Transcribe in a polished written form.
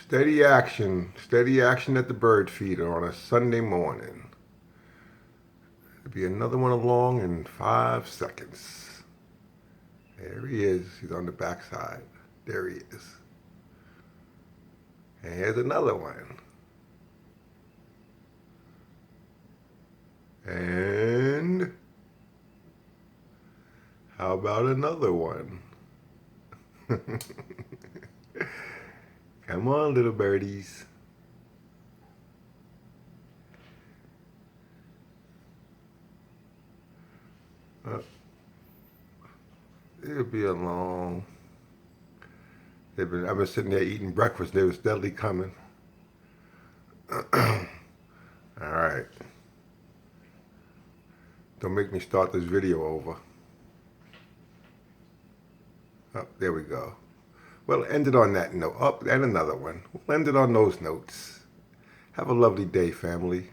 Steady action at the bird feeder on a Sunday morning. There'll be another one along in 5 seconds. There he is. He's on the backside. There he is. And here's another one. And how about another one? Come on, little birdies. It'll be a long. I've been sitting there eating breakfast. They were steadily coming. All right. Don't make me start this video over. Oh, there we go. Well, end it on that note. Oh, and another one. We'll end it on those notes. Have a lovely day, family.